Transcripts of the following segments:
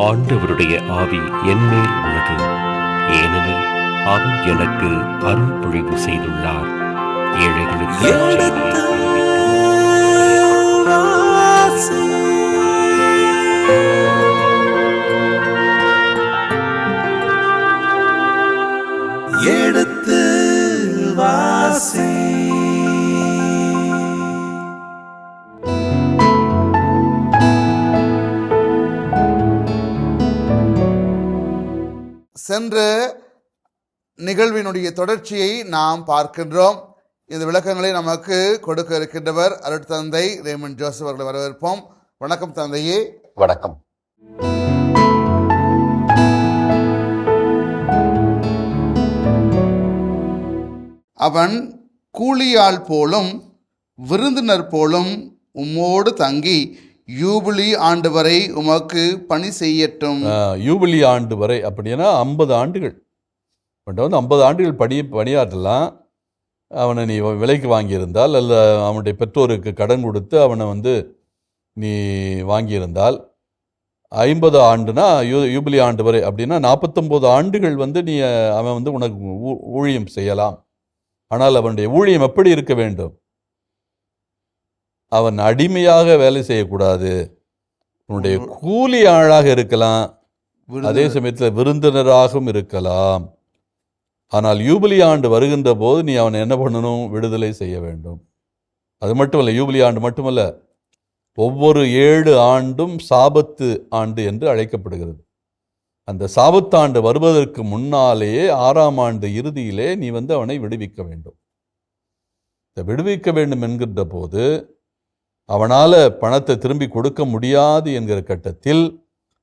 ஆண்டவருடைய ஆவி என்மேல் உள்ளது, ஏனெனில் அவர் எனக்கு அருள் பொழிவு செய்துள்ளார். ஏழைகளுக்கு எடுத்து வாசி. எடுத்து வாசி. சென்ற நிகழ்வினுடைய தொடர்ச்சியை நாம் பார்க்கின்றோம். இந்த விளக்கங்களை நமக்கு கொடுக்க இருக்கின்றவர் அருட்தந்தை ரேமண்ட் ஜோசப் அவர்களை வரவேற்போம். வணக்கம் தந்தையே. வணக்கம். அவன் கூலியாள் போலும் விருந்தினர் போலும் உம்மோடு தங்கி யூபிலி ஆண்டு வரை உமக்கு பணி செய்யட்டும். யூபிலி ஆண்டு வரை அப்படின்னா 50 ஆண்டுகள். பட் 50 ஆண்டுகள் பணியாற்றலாம். அவனை நீ விலைக்கு வாங்கியிருந்தால் அல்ல அவனுடைய பெற்றோருக்கு கடன் கொடுத்து அவனை நீ வாங்கியிருந்தால் 50 ஆண்டுனா யூபிலி ஆண்டு வரை அப்படின்னா 49 ஆண்டுகள் நீ அவன் உனக்கு ஊழியம் செய்யலாம். ஆனால் அவனுடைய ஊழியம் எப்படி இருக்க வேண்டும்? அவன் அடிமையாக வேலை செய்யக்கூடாது. உன்னுடைய கூலி ஆளாக இருக்கலாம், அதே சமயத்தில் விருந்தினராகவும் இருக்கலாம். ஆனால் யூபிலி ஆண்டு வருகின்ற போது நீ அவனை என்ன பண்ணணும்? விடுதலை செய்ய வேண்டும். அது மட்டுமல்ல, யூபிலி ஆண்டு மட்டுமல்ல, ஒவ்வொரு 7 ஆண்டும் சாபத்து ஆண்டு என்று அழைக்கப்படுகிறது. அந்த சாபத்தாண்டு வருவதற்கு முன்னாலேயே 6ஆம் ஆண்டு இறுதியிலே நீ அவனை விடுவிக்க வேண்டும். இந்த விடுவிக்க வேண்டும் என்கின்ற போது அவனால் பணத்தை திரும்பி கொடுக்க முடியாது என்கிற கட்டத்தில்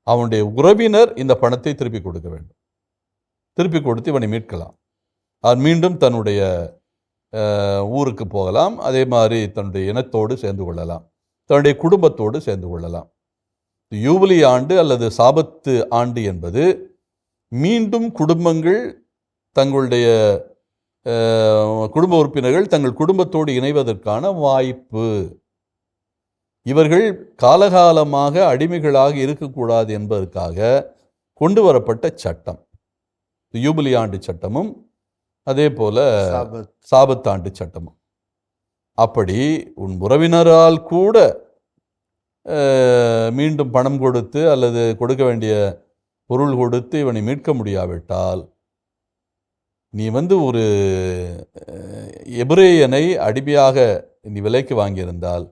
அவனுடைய உறவினர் இந்த பணத்தை திருப்பி கொடுக்க வேண்டும். திருப்பி கொடுத்து இவனை மீட்கலாம். அவன் மீண்டும் தன்னுடைய ஊருக்கு போகலாம். அதே மாதிரி தன்னுடைய இனத்தோடு சேர்ந்து கொள்ளலாம், தன்னுடைய குடும்பத்தோடு சேர்ந்து கொள்ளலாம். யூபிலி ஆண்டு அல்லது சாபத்து ஆண்டு என்பது மீண்டும் குடும்பங்கள் தங்களுடைய குடும்ப உறுப்பினர்கள் தங்கள் குடும்பத்தோடு இணைவதற்கான வாய்ப்பு. இவர்கள் காலகாலமாக அடிமைகளாக இருக்கக்கூடாது என்பதற்காக கொண்டு வரப்பட்ட சட்டம் யூபிலி ஆண்டு சட்டமும் அதே போல சாபத்தாண்டு சட்டமும். அப்படி உன் உறவினரால் கூட மீண்டும் பணம் கொடுத்து அல்லது கொடுக்க வேண்டிய பொருள் கொடுத்து இவனை மீட்க முடியாவிட்டால் நீ ஒரு எபிரேயனை அடிமையாக நீ விலைக்கு வாங்கியிருந்தால்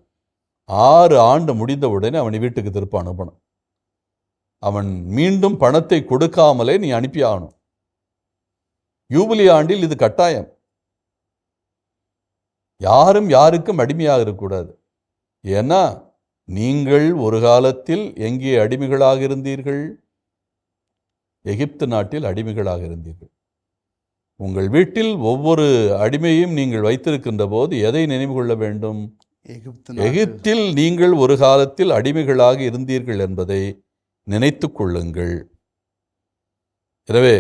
6 ஆண்டு முடிந்தவுடனே அவனை வீட்டுக்கு திருப்ப அனுப்பணும். அவன் மீண்டும் பணத்தை கொடுக்காமலே நீ அனுப்பி ஆகணும். யூபிலி ஆண்டில் இது கட்டாயம். யாரும் யாருக்கும் அடிமையாக இருக்கக்கூடாது. ஏன்னா நீங்கள் ஒரு காலத்தில் எங்கே அடிமைகளாக இருந்தீர்கள்? எகிப்து நாட்டில் அடிமைகளாக இருந்தீர்கள். உங்கள் வீட்டில் ஒவ்வொரு அடிமையும் நீங்கள் வைத்திருக்கின்ற போது எதை நினைவு கொள்ள வேண்டும்? எகிப்தில் நீங்கள் ஒரு காலத்தில் அடிமைகளாக இருந்தீர்கள் என்பதை நினைத்து கொள்ளுங்கள். எனவே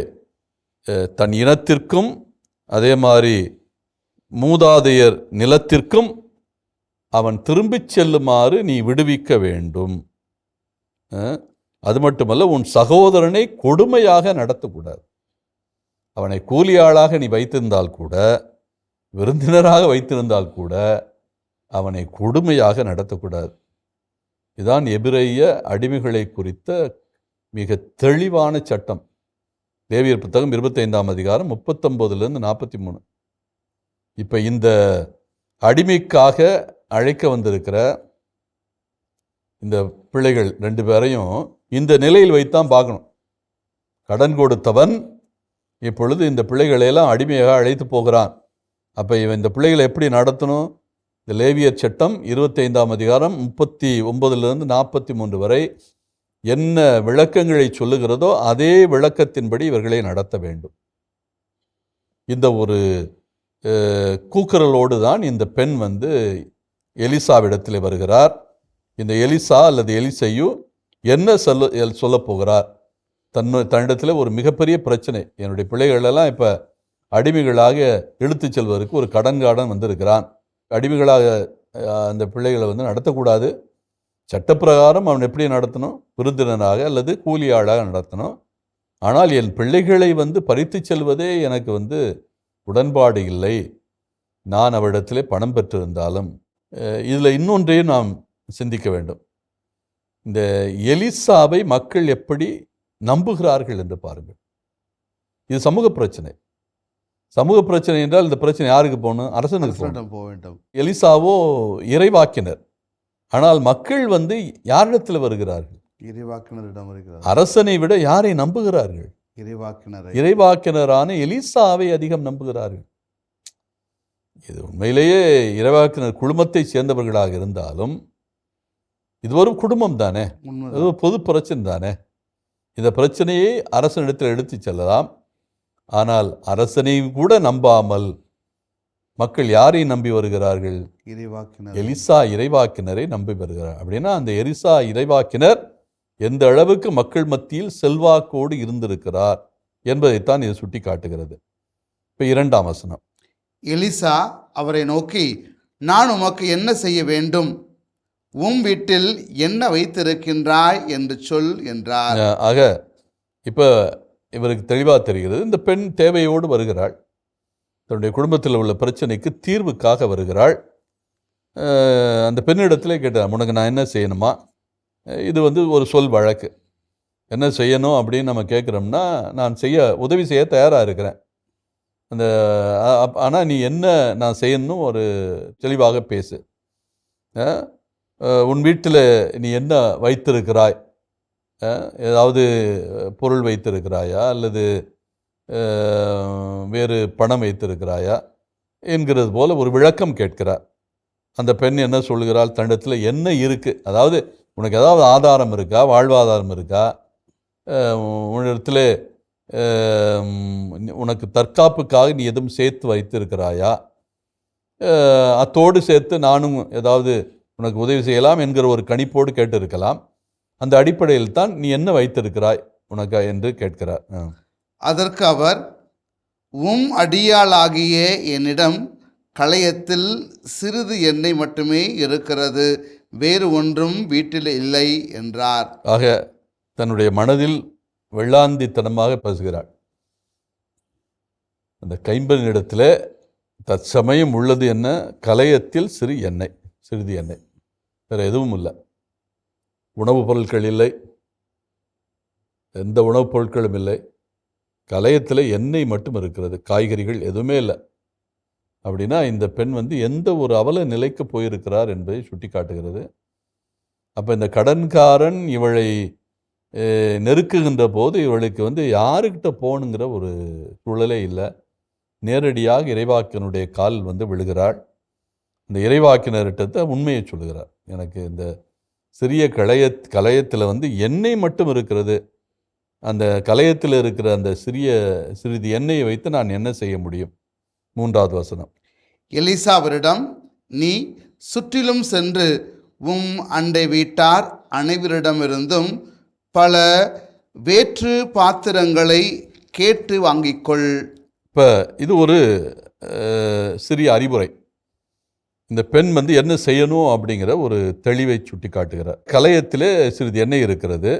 தன் இனத்திற்கும் அதே மாதிரி மூதாதையர் நிலத்திற்கும் அவன் திரும்பிச் செல்லுமாறு நீ விடுவிக்க வேண்டும். அது மட்டுமல்ல, உன் சகோதரனை கொடுமையாக நடத்தக்கூடாது. அவனை கூலியாளாக நீ வைத்திருந்தால் கூட, விருந்தினராக வைத்திருந்தால் கூட அவனை கொடுமையாக நடத்தக்கூடாது. இதுதான் எபிரேய அடிமைகளை குறித்த மிக தெளிவான சட்டம். லேவியர் புத்தகம் 25ஆம் அதிகாரம் 39லிருந்து 43. இப்போ இந்த அடிமைக்காக அழைக்க வந்திருக்கிற இந்த பிள்ளைகள் 2 பேரையும் இந்த நிலையில் வைத்தான் பார்க்கணும். கடன் கொடுத்தவன் இப்பொழுது இந்த பிள்ளைகளையெல்லாம் அடிமையாக அழைத்து போகிறான். அப்போ இவன் இந்த பிள்ளைகளை எப்படி நடத்தணும்? இந்த லேவியர் சட்டம் 25ஆம் அதிகாரம் 39லிருந்து 43 வரை என்ன விளக்கங்களை சொல்லுகிறதோ அதே விளக்கத்தின்படி இவர்களை நடத்த வேண்டும். இந்த ஒரு கூக்குரலோடு தான் இந்த பெண் எலிசாவிடத்தில் வருகிறார். இந்த எலிசா அல்லது எலிசையு என்ன சொல்ல போகிறார்? தன்னிடத்தில் ஒரு மிகப்பெரிய பிரச்சனை. என்னுடைய பிள்ளைகளெல்லாம் இப்போ அடிமைகளாக இழுத்துச் செல்வதற்கு ஒரு கடன்காரன் வந்திருக்கிறான். அடிமைகளாக அந்த பிள்ளைகளை நடத்தக்கூடாது. சட்டப்பிரகாரம் அவன் எப்படி நடத்தணும்? விருந்தினராக அல்லது கூலியாளாக நடத்தணும். ஆனால் என் பிள்ளைகளை பறித்து செல்வதே எனக்கு உடன்பாடு இல்லை. நான் அவரிடத்திலே பணம் பெற்றிருந்தாலும். இதில் இன்னொன்றையும் நாம் சிந்திக்க வேண்டும். இந்த எலிசாவை மக்கள் எப்படி நம்புகிறார்கள் என்று பாருங்கள். இது சமூக பிரச்சனை. சமூக பிரச்சனை என்றால் இந்த பிரச்சனை யாருக்கு போகணும்? அரசனுக்கு போக வேண்டும். எலிசாவோ இறைவாக்கினர். ஆனால் மக்கள் யாரிடத்தில் வருகிறார்கள்? இறைவாக்கினரிடம் வருகிறார்கள். அரசனை விட யாரை நம்புகிறார்கள்? இறைவாக்கினரான எலிசாவை அதிகம் நம்புகிறார்கள். இது உண்மையிலேயே இறைவாக்கினர் குழுமத்தை சேர்ந்தவர்களாக இருந்தாலும் இது ஒரு குடும்பம் தானே, இது ஒரு பொது பிரச்சனை தானே. இந்த பிரச்சனையை அரசனிடத்தில் எடுத்து செல்லலாம். ஆனால் அரசனையும் கூட நம்பாமல் மக்கள் யாரை நம்பி வருகிறார்கள்? எலிசா இறைவாக்கினரை நம்பி வருகிறார். அப்படின்னா அந்த எலிசா இறைவாக்கினர் எந்த அளவுக்கு மக்கள் மத்தியில் செல்வாக்கோடு இருந்திருக்கிறார் என்பதைத்தான் இது சுட்டி காட்டுகிறது. இப்போ 2ஆம் வசனம். எலிசா அவரை நோக்கி, நான் உமக்கு என்ன செய்ய வேண்டும்? உம் வீட்டில் என்ன வைத்திருக்கின்றாய் என்று சொல் என்றார். ஆக இப்போ இவருக்கு தெளிவாக தெரிகிறது. இந்த பெண் தேவையோடு வருகிறாள். தன்னுடைய குடும்பத்தில் உள்ள பிரச்சனைக்கு தீர்வுக்காக வருகிறாள். அந்த பெண்ணிடத்திலே கேட்டார், உனக்கு நான் என்ன செய்யணுமா? இது ஒரு சொல் வழக்கு. என்ன செய்யணும் அப்படின்னு நம்ம கேட்குறோம்னா, நான் உதவி செய்ய தயாராக இருக்கிறேன். ஆனால் நீ என்ன நான் செய்யணும் ஒரு தெளிவாக பேசு. உன் வீட்டில் நீ என்ன வைத்திருக்கிறாய்? ஏதாவது பொருள் வைத்திருக்கிறாயா அல்லது வேறு பணம் வைத்திருக்கிறாயா என்கிறது போல ஒரு விளக்கம் கேட்கிறார். அந்த பெண் என்ன சொல்கிறாள்? தன்னிடத்தில் என்ன இருக்குது, அதாவது உனக்கு ஏதாவது ஆதாரம் இருக்கா, வாழ்வாதாரம் இருக்கா, உன்னிடத்தில் உனக்கு தற்காப்புக்காக நீ எதுவும் சேர்த்து வைத்திருக்கிறாயா, அத்தோடு சேர்த்து நானும் ஏதாவது உனக்கு உதவி செய்யலாம் என்கிற ஒரு கணிப்போடு கேட்டிருக்கலாம். அந்த அடிப்படையில் தான் நீ என்ன வைத்திருக்கிறாய் உனக்கு என்று கேட்கிறார். அதற்கு அவர், உம் அடியாளாகிய என்னிடம் களையத்தில் சிறிது எண்ணெய் மட்டுமே இருக்கிறது, வேறு ஒன்றும் வீட்டில் இல்லை என்றார். ஆக தன்னுடைய மனதில் வெள்ளாந்தித்தனமாக பேசுகிறாள். அந்த கைம்பெண்ணிடத்தில் தற்சமயம் உள்ளது என்ன? களையத்தில் சிறிது எண்ணெய், வேறு எதுவும் இல்லை. உணவுப் பொருட்கள் இல்லை, எந்த உணவுப் பொருட்களும் இல்லை. களையத்தில் எண்ணெய் மட்டும் இருக்கிறது, காய்கறிகள் எதுவுமே இல்லை. அப்படின்னா இந்த பெண் எந்த ஒரு அவல நிலைக்கு போயிருக்கிறார் என்பதை சுட்டி காட்டுகிறது. அப்போ இந்த கடன்காரன் இவளை நெருக்குகின்ற போது இவளுக்கு யாருக்கிட்ட போகணுங்கிற ஒரு சூழலே இல்லை. நேரடியாக இறைவாக்கினுடைய கால் விழுகிறாள். இந்த இறைவாக்கினர்கிட்ட உண்மையை சொல்லுகிறார். எனக்கு இந்த சிறிய களையத்தில் எண்ணெய் மட்டும் இருக்கிறது, அந்த களையத்தில் இருக்கிற அந்த சிறிது எண்ணெயை வைத்து நான் என்ன செய்ய முடியும்? 3வது வசனம். எலிசா அவரிடம், நீ சுற்றிலும் சென்று உம் அண்டை வீட்டார் அனைவரிடமிருந்தும் பல வேற்று பாத்திரங்களை கேட்டு வாங்கிக்கொள். இப்போ இது ஒரு சிறிய அறிவுரை. இந்த பெண் என்ன செய்யணும் அப்படிங்கிற ஒரு தெளிவை சுட்டி காட்டுகிறார். களையத்தில் சிறிது எண்ணெய் இருக்கிறது.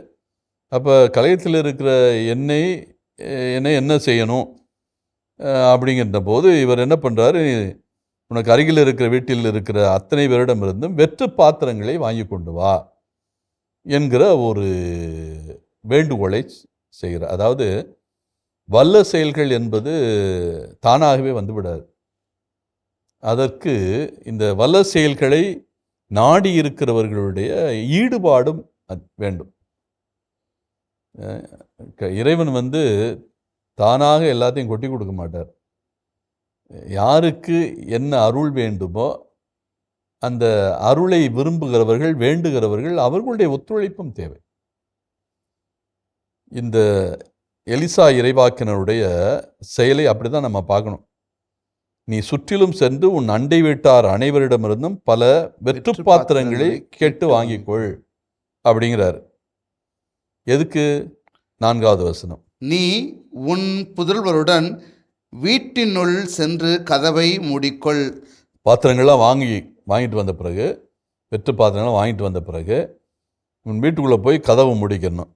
அப்போ களையத்தில் இருக்கிற எண்ணெய் என்ன செய்யணும் அப்படிங்கிற போது இவர் என்ன பண்ணுறாரு? உனக்கு அருகில் இருக்கிற வீட்டில் இருக்கிற அத்தனை பேரிடமிருந்தும் வெற்று பாத்திரங்களை வாங்கி கொண்டு வா என்கிற ஒரு வேண்டுகோளை செய்கிறார். அதாவது வல்ல செயல்கள் என்பது தானாகவே வந்துவிடாது. அதற்கு இந்த வல்ல செயல்களை நாடி இருக்கிறவர்களுடைய ஈடுபாடும் வேண்டும். இறைவன் தானாக எல்லாத்தையும் கொட்டி கொடுக்க மாட்டார். யாருக்கு என்ன அருள் வேண்டுமோ அந்த அருளை விரும்புகிறவர்கள், வேண்டுகிறவர்கள், அவர்களுடைய ஒத்துழைப்பும் தேவை. இந்த எலிசா இறைவாக்கினருடைய செயலை அப்படி தான் நம்ம பார்க்கணும். நீ சுற்றிலும் சென்று உன் அண்டை வீட்டார் அனைவரிடமிருந்தும் பல வெற்று பாத்திரங்களை கேட்டு வாங்கிக்கொள் அப்படிங்கிறார். எதுக்கு? 4வது வசனம். நீ உன் புதல்வருடன் வீட்டினுள் சென்று கதவை மூடிக்கொள். பாத்திரங்கள்லாம் வாங்கிட்டு வந்த பிறகு வெற்று பாத்திரங்களை வாங்கிட்டு வந்த பிறகு உன் வீட்டுக்குள்ளே போய் கதவு முடிக்கணும்.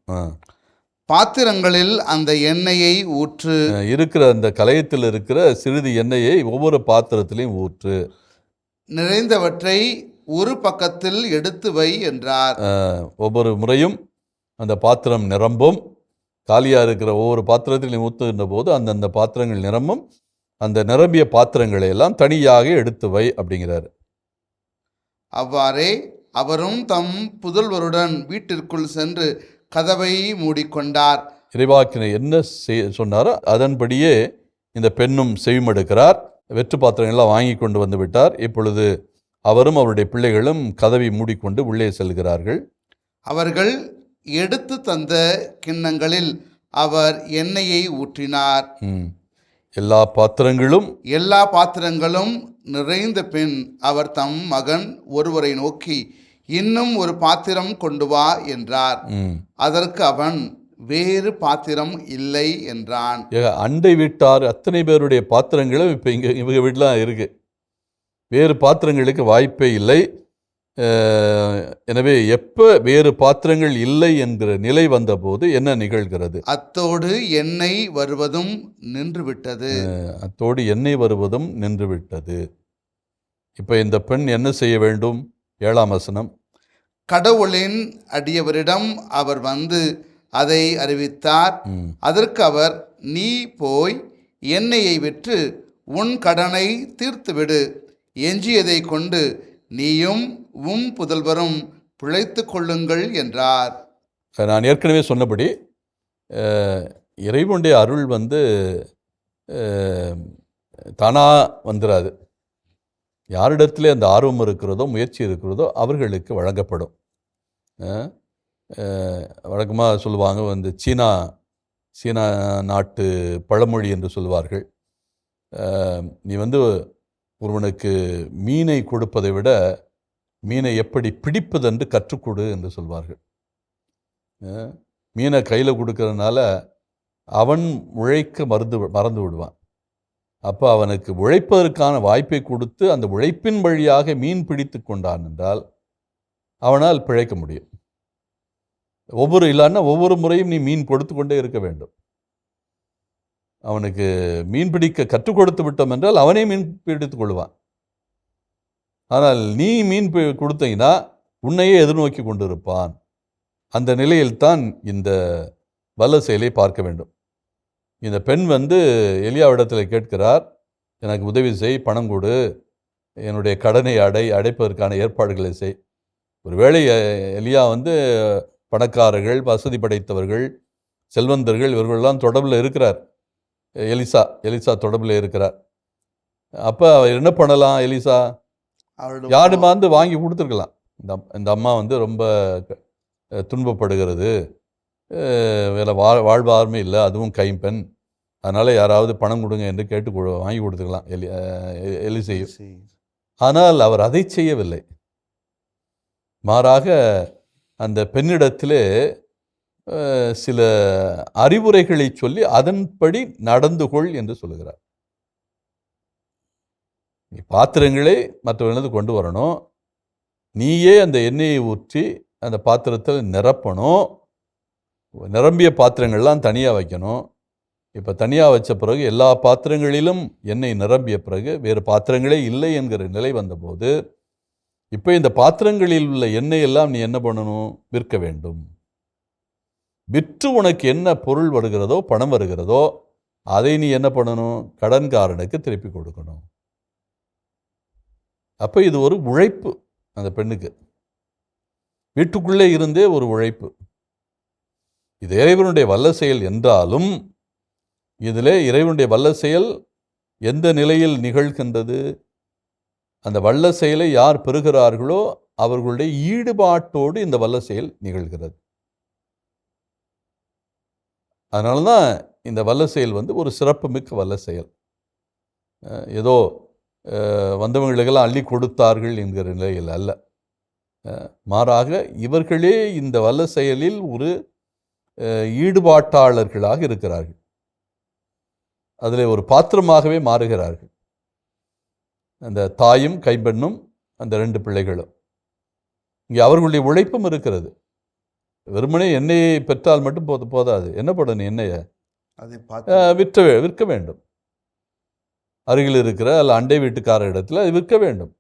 பாத்திரங்களில் அந்த எண்ணெயை ஊற்று. இருக்கிற அந்த கலயத்தில் இருக்கிற சிறிது எண்ணெயை ஒவ்வொரு பாத்திரத்திலையும் ஊற்று. நிறைந்தவற்றை ஒரு பக்கத்தில் எடுத்து வை என்றார். ஒவ்வொரு முறையும் அந்த பாத்திரம் நிரம்பும். காலியாக இருக்கிற ஒவ்வொரு பாத்திரத்திலையும் ஊற்றுகின்ற போது அந்தந்த பாத்திரங்கள் நிரம்பும். அந்த நிரம்பிய பாத்திரங்களை எல்லாம் தனியாக எடுத்து வை அப்படிங்கிறாரு. அவ்வாறே அவரும் தம் புதல்வருடன் வீட்டிற்குள் சென்று கதவை மூடிக்கொண்டார். இறைவாக்கினை என்ன சொன்னாரோ அதன்படியே இந்த பெண்ணும் செவிமடுக்கிறார். வெற்று பாத்திரங்கள்லாம் வாங்கி கொண்டு வந்து விட்டார். இப்பொழுது அவரும் அவருடைய பிள்ளைகளும் கதவை மூடிக்கொண்டு உள்ளே செல்கிறார்கள். அவர்கள் எடுத்து தந்த கிண்ணங்களில் அவர் எண்ணெயை ஊற்றினார். எல்லா பாத்திரங்களும் நிறைந்த பின் அவர் தம் மகன் ஒருவரை நோக்கி, இன்னும் ஒரு பாத்திரம் கொண்டு வா என்றார். அதற்கு அவன், வேறு பாத்திரம் இல்லை என்றான். அண்டை வீட்டார் அத்தனை பேருடைய பாத்திரங்களும் இப்போ இவங்க வீட்டில் இருக்கு. வேறு பாத்திரங்களுக்கு வாய்ப்பே இல்லை. எனவே எப்போ வேறு பாத்திரங்கள் இல்லை என்கிற நிலை வந்தபோது என்ன நிகழ்கிறது? அத்தோடு எண்ணெய் வருவதும் நின்றுவிட்டது. இப்போ இந்த பெண் என்ன செய்ய வேண்டும்? 7ஆம் வசனம். கடவுளின் அடியவரிடம் அவர் வந்து அதை அறிவித்தார். அதற்கு அவர், நீ போய் எண்ணெயை விற்று உன் கடனை தீர்த்துவிடு, எஞ்சியதை கொண்டு நீயும் உம் புதல்வரும் பிழைத்து கொள்ளுங்கள் என்றார். நான் ஏற்கனவே சொன்னபடி இறைவனுடைய அருள் தானாக வந்துடாது. யாரிடத்துல அந்த ஆர்வம் இருக்கிறதோ முயற்சி இருக்கிறதோ அவர்களுக்கு வழங்கப்படும். வழக்கமாக சொல்லுவாங்க, சீனா நாட்டு பழமொழி என்று சொல்வார்கள், நீ ஒருவனுக்கு மீனை கொடுப்பதை விட மீனை எப்படி பிடிப்பதென்று கற்றுக்கொடு என்று சொல்வார்கள். மீனை கையில் கொடுக்கறதுனால அவன் உழைக்க மறந்து விடுவான். அப்போ அவனுக்கு உழைப்பதற்கான வாய்ப்பை கொடுத்து அந்த உழைப்பின் வழியாக மீன் பிடித்து கொண்டான் என்றால் அவனால் பிழைக்க முடியும். ஒவ்வொரு முறையும் நீ மீன் கொடுத்து கொண்டே இருக்க வேண்டும். அவனுக்கு மீன் பிடிக்க கற்றுக் கொடுத்து விட்டோம் என்றால் அவனே மீன் பிடித்துக் கொள்வான். ஆனால் நீ மீன் கொடுத்தீங்கன்னா உன்னையே எதிர்நோக்கி கொண்டிருப்பான். அந்த நிலையில்தான் இந்த வல்ல செயலை பார்க்க வேண்டும். இந்த பெண் எலியாவிடத்தில் கேட்கிறார், எனக்கு உதவி செய், பணம் கொடு, என்னுடைய கடனை அடைப்பதற்கான ஏற்பாடுகளை செய். ஒருவேளை எலியா பணக்காரர்கள், வசதி படைத்தவர்கள், செல்வந்தர்கள் இவர்களெல்லாம் தொடர்பில் இருக்கிறார். எலிசா தொடர்பில் இருக்கிறார். அப்போ அவர் என்ன பண்ணலாம்? எலிசா யாருமா வாங்கி கொடுத்துருக்கலாம். இந்த அம்மா ரொம்ப துன்பப்படுகிறது, வேலை வாழ்வாருமே இல்லை, அதுவும் கைம்பெண், அதனால் யாராவது பணம் கொடுங்க என்று கேட்டு வாங்கி கொடுத்துக்கலாம் எலிசையும். ஆனால் அவர் அதை செய்யவில்லை. மாறாக அந்த பெண்ணிடத்திலே சில அறிவுரைகளை சொல்லி அதன்படி நடந்து கொள் என்று சொல்லுகிறார். நீ பாத்திரங்களை மற்றவர்களுக்கு கொண்டு வரணும், நீயே அந்த எண்ணெயை ஊற்றி அந்த பாத்திரத்தில் நிரப்பணும், நிரம்பிய பாத்திரங்கள்லாம் தனியாக வைக்கணும். இப்போ தனியாக வச்ச பிறகு எல்லா பாத்திரங்களிலும் எண்ணெய் நிரம்பிய பிறகு வேறு பாத்திரங்களே இல்லை என்கிற நிலை வந்தபோது இப்போ இந்த பாத்திரங்களில் உள்ள எண்ணெய் எல்லாம் நீ என்ன பண்ணணும்? விற்க வேண்டும். விற்று உனக்கு என்ன பொருள் வருகிறதோ, பணம் வருகிறதோ, அதை நீ என்ன பண்ணணும்? கடன்காரனுக்கு திருப்பி கொடுக்கணும். அப்போ இது ஒரு உழைப்பு. அந்த பெண்ணுக்கு வீட்டுக்குள்ளே இருந்தே ஒரு உழைப்பு. இது இறைவனுடைய வல்ல செயல் என்றாலும் இதில் இறைவனுடைய வல்ல செயல் எந்த நிலையில் நிகழ்கின்றது? அந்த வல்ல செயலை யார் பெறுகிறார்களோ அவர்களுடைய ஈடுபாட்டோடு இந்த வல்ல செயல் நிகழ்கிறது. அதனால தான் இந்த வல்ல செயல் ஒரு சிறப்பு மிக்க வல்ல செயல். ஏதோ வந்தவங்களுக்கெல்லாம் அள்ளி கொடுத்தார்கள் என்கிற நிலையில் அல்ல. மாறாக இவர்களே இந்த வல்ல செயலில் ஒரு ஈடுபாட்டாளர்களாக இருக்கிறார்கள். அதில் ஒரு பாத்திரமாகவே மாறுகிறார்கள். அந்த தாயும் கைம்பெண்ணும் அந்த 2 பிள்ளைகளும். இங்கே அவர்களுடைய உழைப்பும் இருக்கிறது. வெறுமனே எண்ணெயை பெற்றால் மட்டும் போதாது. என்ன பண்ணணும்? எண்ணெயை அதை பார்த்து விற்க வேண்டும். அருகில் இருக்கிற அல்ல அண்டை வீட்டுக்கார இடத்துல அது விற்க வேண்டும்.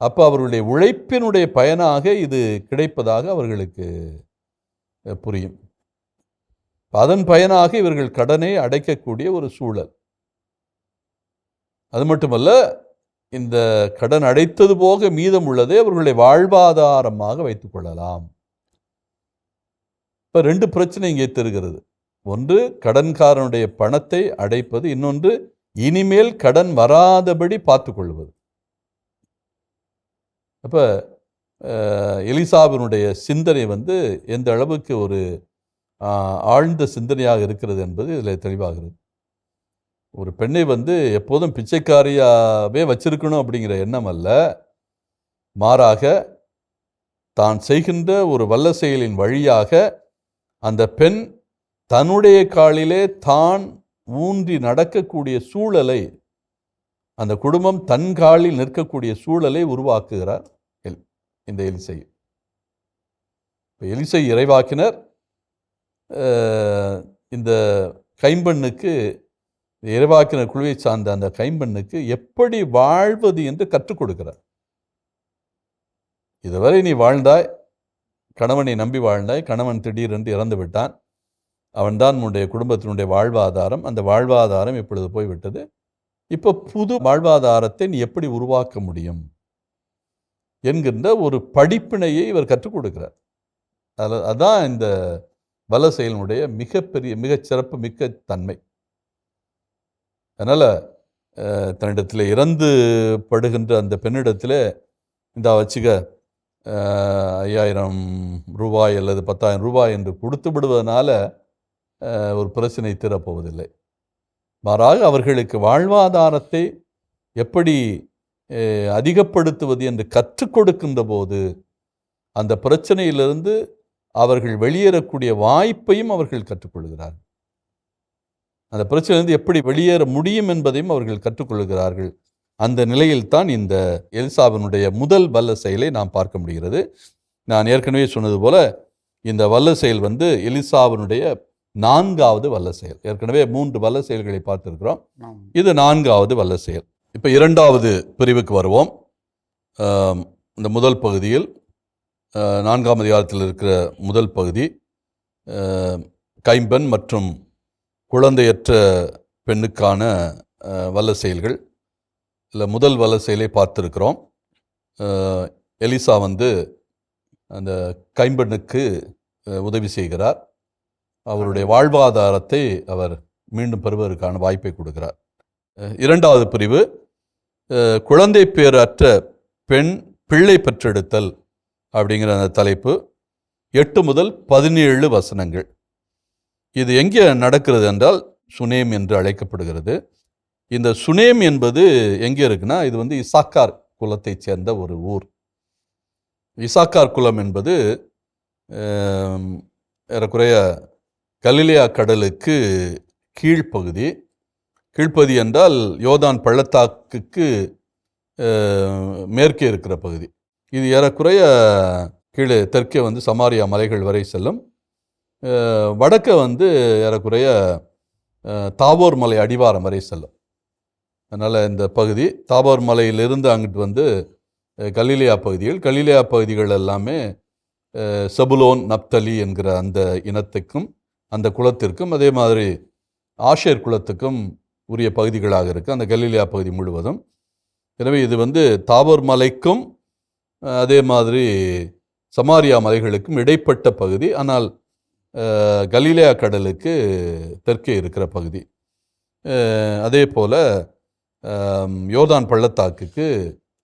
அப்போ அவர்களுடைய உழைப்பினுடைய பயனாக இது கிடைப்பதாக அவர்களுக்கு புரியும். அதன் பயனாக இவர்கள் கடனை அடைக்கக்கூடிய ஒரு சூழல். அது மட்டுமல்ல, இந்த கடன் அடைத்தது போக மீதம் உள்ளதை அவர்களுடைய வாழ்வாதாரமாக வைத்துக் கொள்ளலாம். இப்போ 2 பிரச்சனை இங்கே தெரிகிறது. ஒன்று கடன்காரனுடைய பணத்தை அடைப்பது, இன்னொன்று இனிமேல் கடன் வராதபடி பார்த்து கொள்வது. அப்போ எலிசாவினுடைய சிந்தனை எந்த அளவுக்கு ஒரு ஆழ்ந்த சிந்தனையாக இருக்கிறது என்பது இதில் தெளிவாகிறது. ஒரு பெண்ணை எப்போதும் பிச்சைக்காரியாகவே வச்சிருக்கணும் அப்படிங்கிற எண்ணம் அல்ல, மாறாக தான் செய்கின்ற ஒரு வல்ல செயலின் வழியாக அந்த பெண் தன்னுடைய காலிலே தான் ஊன்றி நடக்கக்கூடிய சூழலை, அந்த குடும்பம் தன் காலில் நிற்கக்கூடிய சூழலை உருவாக்குகிறார் இந்த எலிசை. எலிசை இறைவாக்கினர் இந்த கைம்பெண்ணுக்கு, இறைவாக்கினர் குழுவை சார்ந்த அந்த கைம்பெண்ணுக்கு எப்படி வாழ்வது என்று கற்றுக் கொடுக்கிறார். இதுவரை நீ வாழ்ந்தாய், கணவனை நம்பி வாழ்ந்தாய், கணவன் திடீரென்று இறந்து விட்டான், அவன்தான் உன்னுடைய குடும்பத்தினுடைய வாழ்வாதாரம். அந்த வாழ்வாதாரம் இப்பொழுது போய்விட்டது. இப்போ புது வாழ்வாதாரத்தை நீ எப்படி உருவாக்க முடியும் என்கின்ற ஒரு படிப்பினையை இவர் கற்றுக் கொடுக்கிறார். அதான் இந்த வல்ல செயலினுடைய மிகச் சிறப்பு மிக்க தன்மை. அதனால் தன்னிடத்தில் இறந்து படுகின்ற அந்த பெண்ணிடத்தில் இந்த வச்சுக்க 5000 ரூபாய் அல்லது 10,000 ரூபாய் என்று கொடுத்து விடுவதனால ஒரு பிரச்சனை தீரப்போவதில்லை. மாறாக அவர்களுக்கு வாழ்வாதாரத்தை எப்படி அதிகப்படுத்துவது என்று கற்றுக் கொடுக்கின்ற போது அந்த பிரச்சனையிலிருந்து அவர்கள் வெளியேறக்கூடிய வாய்ப்பையும் அவர்கள் கற்றுக்கொள்கிறார்கள். அந்த பிரச்சனையிலிருந்து எப்படி வெளியேற முடியும் என்பதையும் அவர்கள் கற்றுக்கொள்கிறார்கள். அந்த நிலையில்தான் இந்த எலிசாவினுடைய முதல் வல்ல செயலை நாம் பார்க்க முடிகிறது. நான் ஏற்கனவே சொன்னது போல இந்த வல்ல செயல் எலிசாவினுடைய 4வது வல்ல செயல். ஏற்கனவே 3 வல்ல செயல்களை பார்த்திருக்கிறோம். இது 4வது வல்ல செயல். இப்போ 2வது பிரிவுக்கு வருவோம். இந்த முதல் பகுதியில் 4ஆம் அதிகாரத்தில் இருக்கிற முதல் பகுதி கைம்பெண் மற்றும் குழந்தையற்ற பெண்ணுக்கான வல்ல செயல்கள். இல்லை முதல் வல்ல செயலை பார்த்துருக்கிறோம். எலிசா அந்த கைம்பெண்ணுக்கு உதவி செய்கிறார். அவருடைய வாழ்வாதாரத்தை அவர் மீண்டும் பெறுவதற்கான வாய்ப்பை கொடுக்கிறார். 2வது பிரிவு குழந்தை பேர் அற்ற பெண் பிள்ளை பெற்றெடுத்தல் அப்படிங்கிற அந்த தலைப்பு. 8 முதல் 17 வசனங்கள். இது எங்கே நடக்கிறது என்றால் சுனேம் என்று அழைக்கப்படுகிறது. இந்த சுனேம் என்பது எங்கே இருக்குன்னா, இது இசாக்கார் குலத்தைச் சேர்ந்த ஒரு ஊர். இசாக்கார் குலம் என்பது ஏறக்குறைய கலிலேயா கடலுக்கு கீழ்ப்பகுதி. கீழ்ப்பகுதி என்றால் யோர்தான் பள்ளத்தாக்குக்கு மேற்கே இருக்கிற பகுதி. இது ஏறக்குறைய கீழே தெற்கே சமாரியா மலைகள் வரை செல்லும். வடக்க ஏறக்குறைய தாபோர் மலை அடிவாரம் வரை செல்லும். அதனால் இந்த பகுதி தாபோர் மலையிலிருந்து அங்கிட்டு கலிலேயா பகுதிகள் எல்லாமே செபுலோன் நப்தலி என்கிற அந்த இனத்துக்கும் அந்த குலத்திற்கும், அதே மாதிரி ஆஷேர் குலத்துக்கும் உரிய பகுதிகளாக இருக்குது அந்த கலிலேயா பகுதி முழுவதும். எனவே இது தாபோர் மலைக்கும் அதே மாதிரி சமாரியா மலைகளுக்கும் இடைப்பட்ட பகுதி. ஆனால் கலிலேயா கடலுக்கு தெற்கே இருக்கிற பகுதி. அதே போல் யோர்தான் பள்ளத்தாக்குக்கு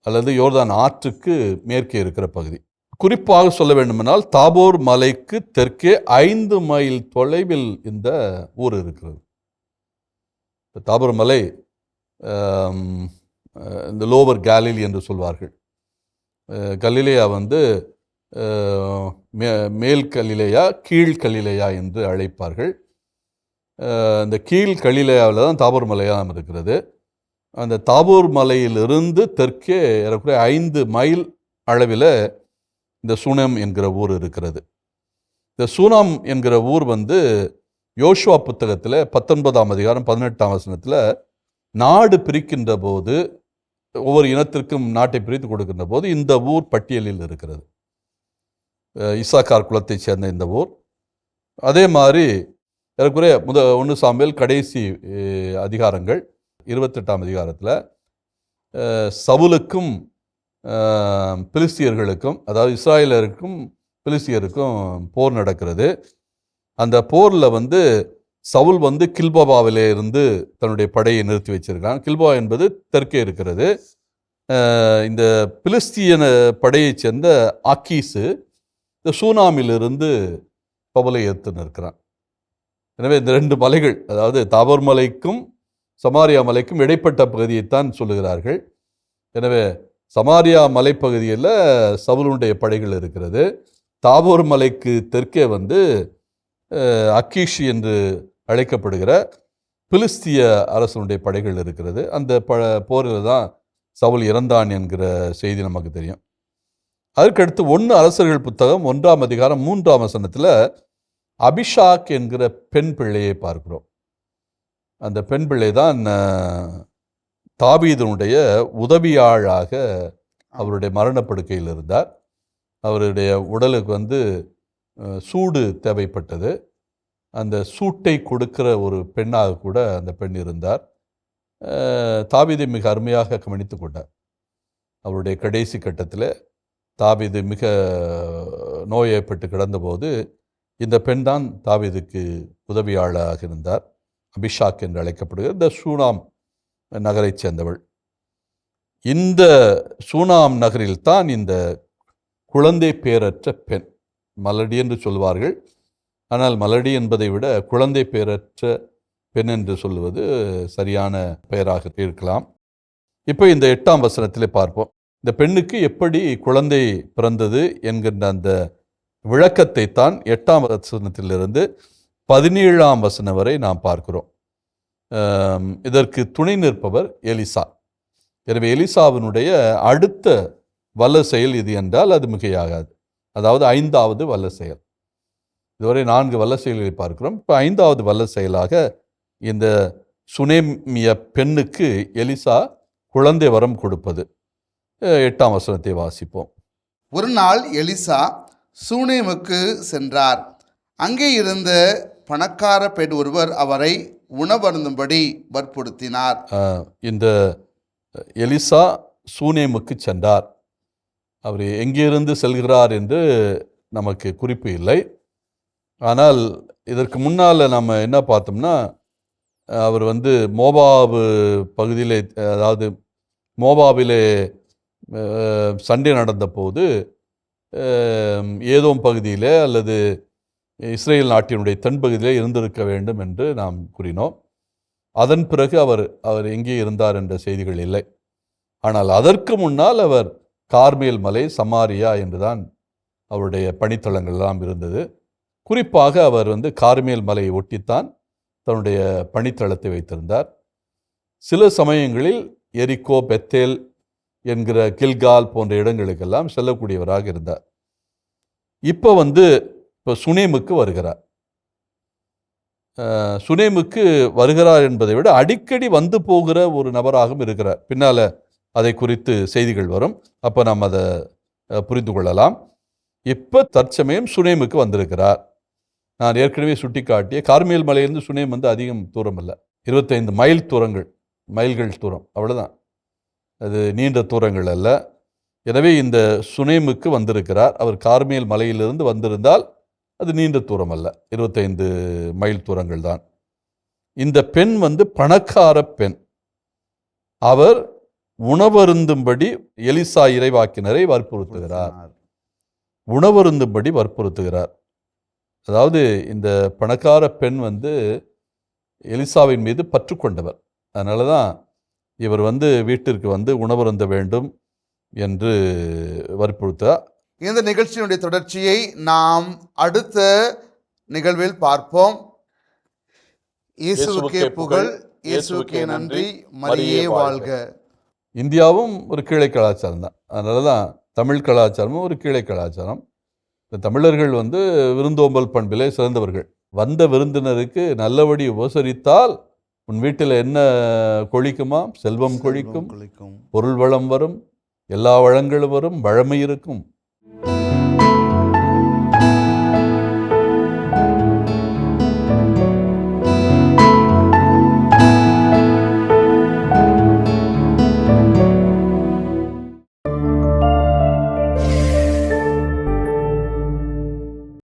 அல்லது யோர்தான் ஆற்றுக்கு மேற்கே இருக்கிற பகுதி. குறிப்பாக சொல்ல வேண்டுமென்றால் தாபோர் மலைக்கு தெற்கே 5 மைல் தொலைவில் இந்த ஊர் இருக்கிறது. தாபோர் மலை இந்த லோவர் கேலிலி என்று சொல்வார்கள். கலிலேயா மேல் கலிலேயா கீழ் கலிலேயா என்று அழைப்பார்கள். இந்த கீழ் கலிலேயாவில் தான் தாபோர் மலையாக இருக்கிறது. அந்த தாபோர் மலையிலிருந்து தெற்கே ஏறக்குறைய 5 மைல் அளவில் இந்த சூனம் என்கிற ஊர் இருக்கிறது. இந்த சூனாம் என்கிற ஊர் வந்து யோசுவா புத்தகத்தில் 19ஆம் அதிகாரம் 18ஆம் வசனத்தில் நாடு பிரிக்கின்ற போது, ஒவ்வொரு இனத்திற்கும் நாட்டை பிரித்து கொடுக்கின்ற போது இந்த ஊர் பட்டியலில் இருக்கிறது. இசாக்கார் குலத்தைச் சேர்ந்த இந்த ஊர். அதே மாதிரி ஏறக்குறைய 1 சாமுவேல் கடைசி அதிகாரங்கள் 28ஆம் அதிகாரத்தில் சவுலுக்கும் பிலிஸ்தியர்களுக்கும், அதாவது இஸ்ராயலருக்கும் பிலிஸ்தியருக்கும் போர் நடக்கிறது. அந்த போரில் வந்து சவுல் வந்து கில்போவாவிலே இருந்து தன்னுடைய படையை நிறுத்தி வச்சிருக்கான். கில்போவா என்பது தெற்கே இருக்கிறது. இந்த பிலிஸ்தியன படையைச் சேர்ந்த ஆக்கீஸு இந்த சூனாமிலிருந்து பவுலை எதிர்த்து நிற்கிறான். எனவே இந்த 2 மலைகள், அதாவது தாபோர் மலைக்கும் சமாரியா மலைக்கும் இடைப்பட்ட பகுதியைத்தான் சொல்லுகிறார்கள். எனவே சமாரியா மலைப்பகுதியில் சவுலுடைய படைகள் இருக்கிறது. தாபோர் மலைக்கு தெற்கே வந்து அக்கீஷ் என்று அழைக்கப்படுகிற பிலிஸ்திய அரசனுடைய படைகள் இருக்கிறது. அந்த போரில் தான் சவுல் இறந்தான் என்கிற செய்தி நமக்கு தெரியும். அதற்கடுத்து 1 அரசர்கள் புத்தகம் 1ஆம் அதிகாரம் 3ஆம் வசனத்தில் அபிஷாக் என்கிற பெண் பிள்ளையை பார்க்கிறோம். அந்த பெண் பிள்ளை தான் தாவீதுனுடைய உதவியாளாக அவருடைய மரணப்படுக்கையில் இருந்தார். அவருடைய உடலுக்கு வந்து சூடு தேவைப்பட்டது. அந்த சூட்டை கொடுக்கிற ஒரு பெண்ணாக கூட அந்த பெண் இருந்தார். தாவீதை மிக அருமையாக கவனித்து கொண்டார். அவருடைய கடைசி கட்டத்தில் தாவீது மிக நோயப்பட்டு கிடந்தபோது இந்த பெண் தான் தாவீதுக்கு உதவியாளராக இருந்தார். அபிஷாக் என்று அழைக்கப்படுகிற இந்த சூனாம் நகரைச் சேர்ந்தவள். இந்த சூனாம் நகரில் தான் இந்த குழந்தை பேரற்ற பெண், மலடி என்று சொல்வார்கள். ஆனால் மலடி என்பதை விட குழந்தை பேரற்ற பெண் என்று சொல்லுவது சரியான பெயராக இருக்கலாம். இப்போ இந்த 8ஆம் வசனத்திலே பார்ப்போம். இந்த பெண்ணுக்கு எப்படி குழந்தை பிறந்தது என்கின்ற அந்த விளக்கத்தை தான் 8ஆம் வசனத்திலிருந்து 17ஆம் வசனம் வரை நாம் பார்க்கிறோம். இதற்கு துணை நிற்பவர் எலிசா. எனவே எலிசாவினுடைய அடுத்த வல்ல செயல் இது என்றால் அது மிகையாகாது. அதாவது 5வது வல்ல செயல். இதுவரை 4 வல்ல செயல்களை பார்க்கிறோம். இப்போ 5வது வல்ல செயலாக இந்த சுனேமிய பெண்ணுக்கு எலிசா குழந்தை வரம் கொடுப்பது. 8ஆம் வசனத்தை வாசிப்போம். ஒரு நாள் எலிசா சூனேமுக்கு சென்றார். அங்கே இருந்த பணக்கார பெண் ஒருவர் அவரை உணவருந்தும்படி வற்புறுத்தினார். இந்த எலிசா சூனேமுக்கு சென்றார். அவர் எங்கிருந்து செல்கிறார் என்று நமக்கு குறிப்பு இல்லை. ஆனால் இதற்கு முன்னால் நம்ம என்ன பார்த்தோம்னா, அவர் வந்து மோபாபு பகுதியிலே, அதாவது மோபாபிலே சண்டை நடந்த போது ஏதோம் பகுதியிலே அல்லது இஸ்ரேல் நாட்டினுடைய தென்பகுதியிலே இருந்திருக்க வேண்டும் என்று நாம் கூறினோம். அதன் பிறகு அவர் எங்கே இருந்தார் என்ற செய்திகள் இல்லை. ஆனால் அதற்கு முன்னால் அவர் கார்மேல் மலை, சமாரியா என்றுதான் அவருடைய பணித்தளங்கள் எல்லாம் இருந்தது. குறிப்பாக அவர் வந்து கார்மேல் மலையை ஒட்டித்தான் தன்னுடைய பணித்தளத்தை வைத்திருந்தார். சில சமயங்களில் எரிகோ, பெத்தேல் என்கிற கில்கால் போன்ற இடங்களுக்கெல்லாம் செல்லக்கூடியவராக இருந்தார். இப்போ சுனேமுக்கு வருகிறார். சுனேமுக்கு வருகிறார் என்பதை விட அடிக்கடி வந்து போகிற ஒரு நபராகவும் இருக்கிறார். பின்னால் அதை குறித்து செய்திகள் வரும், அப்போ நாம் அதை புரிந்து கொள்ளலாம். இப்போ தற்சமயம் சுனேமுக்கு வந்திருக்கிறார். நான் ஏற்கனவே சுட்டி காட்டிய கார்மேல் மலையிலிருந்து சுனேம் வந்து அதிகம் தூரம் இல்லை, 25 மைல்கள் தூரம், அவ்வளோதான். அது நீண்ட தூரங்கள் அல்ல. எனவே இந்த சுனேமுக்கு வந்திருக்கிறார். அவர் கார்மேல் மலையிலிருந்து வந்திருந்தால் அது நீண்ட தூரம் அல்ல, 25 மைல் தூரங்கள் தான். இந்த பெண் வந்து பணக்கார பெண். அவர் உணவருந்தும்படி எலிசா இறைவாக்கினரை வற்புறுத்துகிறார். உணவருந்தும்படி வற்புறுத்துகிறார். அதாவது இந்த பணக்கார பெண் வந்து எலிசாவின் மீது பற்று கொண்டவர். அதனால தான் இவர் வந்து வீட்டிற்கு வந்து உணவருந்த வேண்டும் என்று வற்புறுத்தார். இந்த நிகழ்ச்சியினுடைய தொடர்ச்சியை நாம் அடுத்த நிகழ்வில் பார்ப்போம். இயேசுவுக்கே புகழ், இயேசுவுக்கே நன்றி, மரியே வாழ்க. இந்தியாவும் ஒரு கீழே கலாச்சாரம் தான். அதனால தான் தமிழ் கலாச்சாரமும் ஒரு கீழே கலாச்சாரம். இந்த தமிழர்கள் விருந்தோம்பல் பண்பிலே சிறந்தவர்கள். வந்த விருந்தினருக்கு நல்லபடி உபசரித்தால் உன் வீட்டில் என்ன கொழிக்குமாம்? செல்வம் கொழிக்கும், கொழிக்கும். பொருள் வளம் வரும், எல்லா வளங்களும் வரும், வழமை இருக்கும்.